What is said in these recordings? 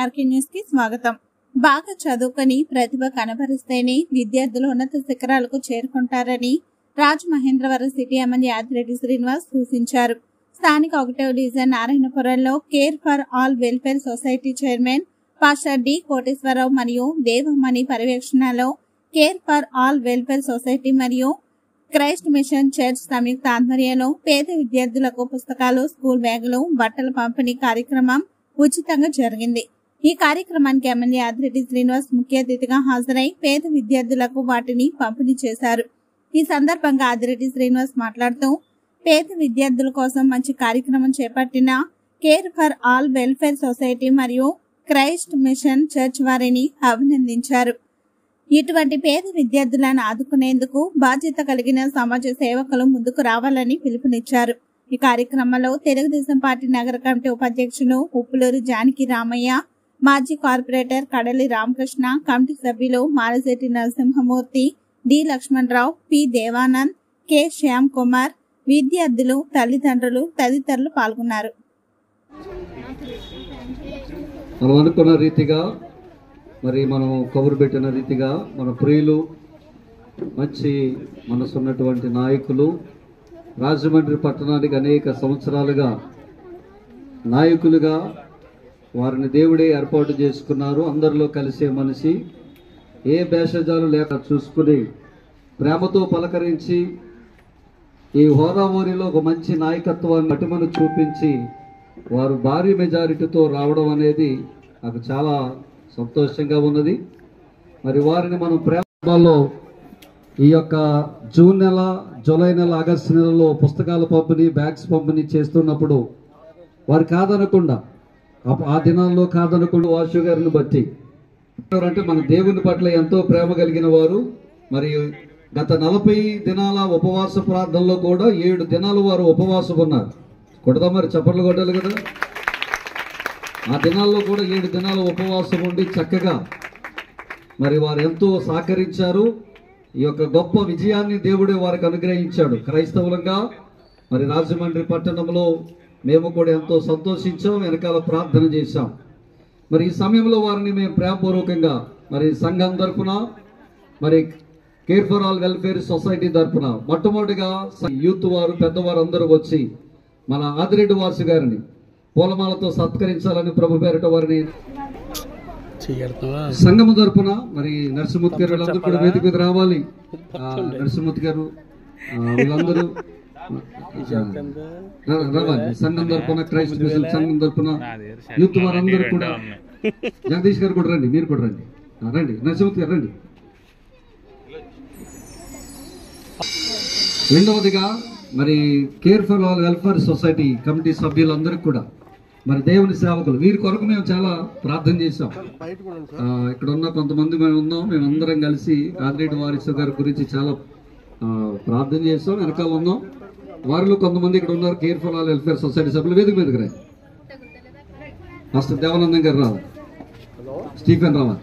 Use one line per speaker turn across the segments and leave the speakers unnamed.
RK news కి స్వాగతం. బాగా చదువుకొని ప్రతిభ కనబరిస్తేనే విద్యార్థులు ఉన్నత శిఖరాలకు చేరుకుంటారని రాజమహేంద్రవరం సిటీ ఎమ్మెల్యే ఆదిరెడ్డి శ్రీనివాస్ సూచించారు. స్థానిక 1వ డివిజన్ నారాయణపురంలో care for all welfare society chairman pastor D Koteswararao మరియు దేవమణి పర్యవేక్షణలో care for all welfare society మరియు క్రైస్ట్ మిషన్ చర్చ్ సంయుక్త ఆధ్వర్యంలో పేద విద్యార్థులకు పుస్తకాలు, స్కూల్ బ్యాగులు, బట్టల పంపిణీ కార్యక్రమం ఉచితంగా జరిగింది. ఈ కార్యక్రమానికి ఎమ్మెల్యే ఆదిరెడ్డి శ్రీనివాస్ ముఖ్య అతిథిగా హాజరై పేద విద్యార్థులకు వాటిని పంపిణీ చేశారు. ఈ సందర్భంగా ఆదిరెడ్డి శ్రీనివాస్ మాట్లాడుతూ పేద విద్యార్థుల కోసం మంచి కార్యక్రమం చేపట్టిన care for all welfare society మరియు క్రైస్ట్ మిషన్ చర్చ్ వారిని అభినందించారు. ఇటువంటి పేద విద్యార్థులను ఆదుకునేందుకు బాధ్యత కలిగిన సమాజ సేవకులు ముందుకు రావాలని పిలుపునిచ్చారు. ఈ కార్యక్రమంలో తెలుగుదేశం పార్టీ నగర కమిటీ ఉపాధ్యక్షులు ఉప్పులూరు జానకి రామయ్య, మాజీ కార్పొరేటర్ కడలి రామకృష్ణ, కమిటీ సభ్యులు Malasetti Narasimhamurthy, D Lakshmanarao, P Devanand, K Shyam Kumar, విద్యార్థులు, తల్లిదండ్రులు తదితరులు పాల్గొన్నారు.
మనం అనుకున్న రీతిగా మనం కబురు పెట్టిన రీతిగా మన ప్రియులు, మంచి మనసున్నటువంటి నాయకులు, రాజమండ్రి పట్టణానికి అనేక సంవత్సరాలుగా నాయకులుగా వారిని దేవుడే ఏర్పాటు చేసుకున్నారు. అందరిలో కలిసే మనిషి, ఏ భేషజాలు లేక చూసుకుని ప్రేమతో పలకరించి ఈ హోదావూరిలో ఒక మంచి నాయకత్వాన్ని మటిమను చూపించి వారు భారీ మెజారిటీతో రావడం అనేది నాకు చాలా సంతోషంగా ఉన్నది. వారిని మనం ప్రేమలో ఈ యొక్క జూన్ నెల, జూలై నెల, ఆగస్టు నెలలో పుస్తకాల పంపిణీ, బ్యాగ్స్ పంపిణీ చేస్తున్నప్పుడు వారు కాదనకుండా, ఆ దినాల్లో కాదనకుండా వాసు గారిని బట్టి అంటే మన దేవుని పట్ల ఎంతో ప్రేమ కలిగిన వారు. గత 40 దినాల ఉపవాస ప్రార్థనలో కూడా 7 దినాలు వారు ఉపవాసం ఉన్నారు. కొడదా చప్పట్లు కొట్టాలి కదా. ఆ దినాల్లో కూడా 7 దినాల ఉపవాసం ఉండి చక్కగా వారు ఎంతో సహకరించారు. ఈ యొక్క గొప్ప విజయాన్ని దేవుడే వారికి అనుగ్రహించాడు. క్రైస్తవులంగా రాజమండ్రి పట్టణంలో మేము కూడా ఎంతో సంతోషించాం, వెనకాల ప్రార్థన చేశాం. ఈ సమయంలో వారిని మేము ప్రేమపూర్వకంగా సంఘం తరఫున, care for all welfare society తరఫున మొట్టమొదటిగా యూత్ వారు, పెద్దవారు అందరూ వచ్చి మన ఆదిరెడ్డి వాసు గారిని పూలమాలతో సత్కరించాలని ప్రభు పేరిట వారిని సంఘము తరఫున నరసింహమూర్తి గారు వీళ్ళందరూ కూడా వేదిక మీద రావాలి. నరసింహమూర్తి గారు వీళ్ళందరూ రావాలి. సంఘం తరఫున, క్రైస్ట్ మిషన్ సంఘం తరఫున యూత్ వారందరూ కూడా, జగదీష్ గారు కూడా రండి, మీరు కూడా రండి, రండి నరసింహమూర్తి గారు రండి. రెండవదిగా care for all welfare society committee సభ్యులందరికీ కూడా దేవుని సేవకులు, వీరి కొరకు మేము చాలా ప్రార్థన చేశాం. ఇక్కడ ఉన్న కొంతమంది మేము ఉన్నాం, మేమందరం కలిసి ఆదిరెడ్డి వారిసు గారి గురించి చాలా ప్రార్థన చేస్తాం, వెనకాల ఉన్నాం. వారిలో కొంతమంది ఇక్కడ ఉన్నారు, care for all welfare society సభ్యులు వేదిక మీదకి రండి. మాస్టర్ దేవానందం గారు రావాలి, స్టీఫెన్ రావాలి.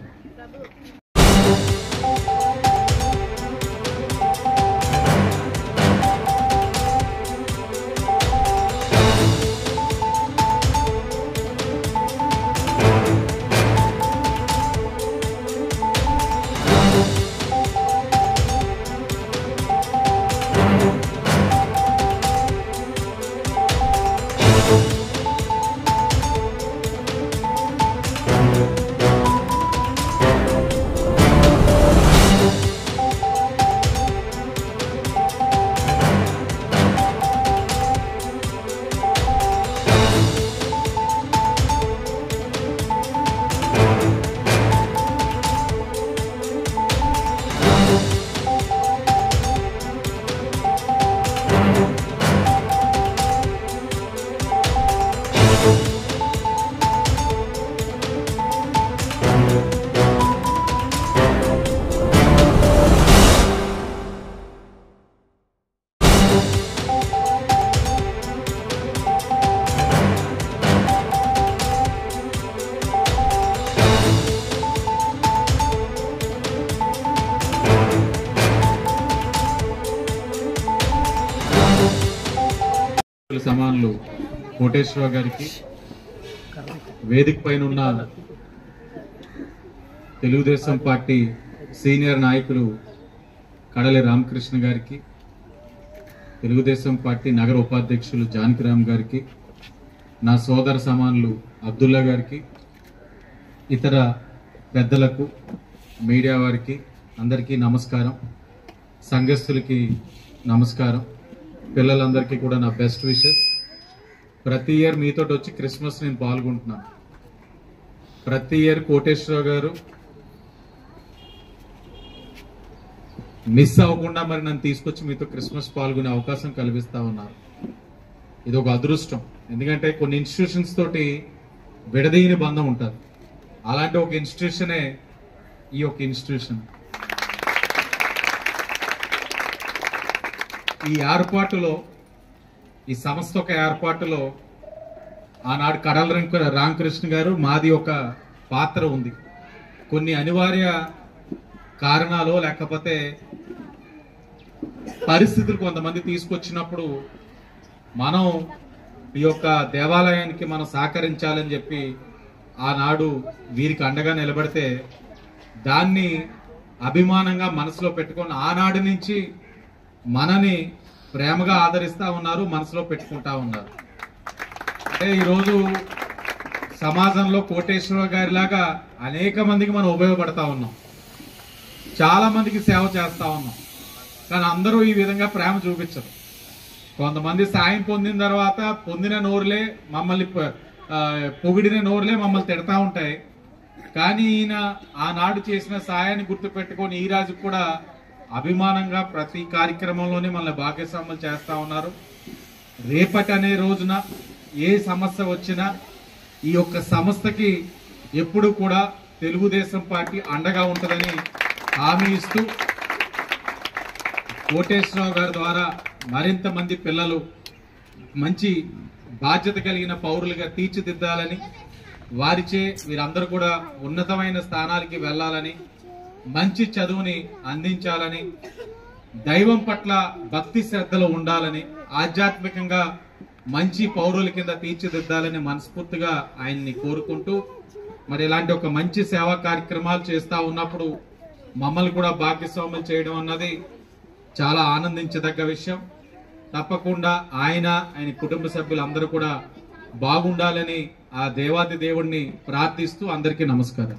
సమానులు కోటేశ్వరరావు గారికి, వేదిక పైన ఉన్న తెలుగుదేశం పార్టీ సీనియర్ నాయకులు కడలి రామకృష్ణ గారికి, తెలుగుదేశం పార్టీ నగర ఉపాధ్యక్షులు జానకిరామ్ గారికి, నా సోదర సమానులు అబ్దుల్లా గారికి, ఇతర పెద్దలకు, మీడియా వారికి అందరికీ నమస్కారం. సంఘస్థులకి నమస్కారం. పిల్లలందరికీ కూడా నా బెస్ట్ విషెస్. ప్రతి ఇయర్ మీతో వచ్చి క్రిస్మస్ నేను పాల్గొంటున్నాను. ప్రతి ఇయర్ కోటేశ్వరరావు గారు మిస్ అవ్వకుండా మరి నన్ను తీసుకొచ్చి మీతో క్రిస్మస్ పాల్గొనే అవకాశం కల్పిస్తా ఉన్నారు. ఇది ఒక అదృష్టం. ఎందుకంటే కొన్ని ఇన్స్టిట్యూషన్స్ తోటి విడదీయని బంధం ఉంటుంది. అలాంటి ఒక ఇన్స్టిట్యూషనే ఈ యొక్క ఇన్స్టిట్యూషన్. ఈ ఏర్పాటులో, ఈ సంస్థ ఒక ఏర్పాటులో ఆనాడు కడల రామకృష్ణ గారు, మాది ఒక పాత్ర ఉంది. కొన్ని అనివార్య కారణాలు లేకపోతే పరిస్థితులు కొంతమంది తీసుకొచ్చినప్పుడు మనం ఈ యొక్క దేవాలయానికి మనం సహకరించాలని చెప్పి ఆనాడు వీరికి అండగా నిలబడితే దాన్ని అభిమానంగా మనసులో పెట్టుకొని ఆనాడు నుంచి మనని ప్రేమగా ఆదరిస్తా ఉన్నారు, మనసులో పెట్టుకుంటా ఉన్నారు. అంటే ఈరోజు సమాజంలో కోటేశ్వరరావు గారి లాగా అనేక మందికి మనం ఉపయోగపడతా ఉన్నాం, చాలా మందికి సేవ చేస్తా ఉన్నాం. కానీ అందరూ ఈ విధంగా ప్రేమ చూపించరు. కొంతమంది సాయం పొందిన తర్వాత పొందిన నోరులే మమ్మల్ని పొగిడిన నోరులే మమ్మల్ని తిడతా ఉంటాయి. కానీ ఈయన ఆనాడు చేసిన సాయాన్ని గుర్తుపెట్టుకొని ఈ రాజు కూడా అభిమానంగా ప్రతి కార్యక్రమంలోనే మనల్ని భాగస్వాములు చేస్తా ఉన్నారు. రేపటి అనే రోజున ఏ సమస్య వచ్చినా ఈ యొక్క సంస్థకి ఎప్పుడు కూడా తెలుగుదేశం పార్టీ అండగా ఉంటుందని హామీ ఇస్తూ, కోటేశ్వరరావు గారి ద్వారా మరింత మంది పిల్లలు మంచి బాధ్యత కలిగిన పౌరులుగా తీర్చిదిద్దాలని, వారిచే వీరందరూ కూడా ఉన్నతమైన స్థానాలకి వెళ్లాలని, మంచి చదువుని అందించాలని, దైవం పట్ల భక్తి శ్రద్ధలు ఉండాలని, ఆధ్యాత్మికంగా మంచి పౌరుల కింద తీర్చిదిద్దాలని మనస్ఫూర్తిగా ఆయన్ని కోరుకుంటూ, మరి ఇలాంటి ఒక మంచి సేవా కార్యక్రమాలు చేస్తా ఉన్నప్పుడు మమ్మల్ని కూడా భాగస్వాములు చేయడం అన్నది చాలా ఆనందించదగ్గ విషయం. తప్పకుండా ఆయన కుటుంబ సభ్యులందరూ కూడా బాగుండాలని ఆ దేవాది దేవుణ్ణి ప్రార్థిస్తూ అందరికీ నమస్కారం.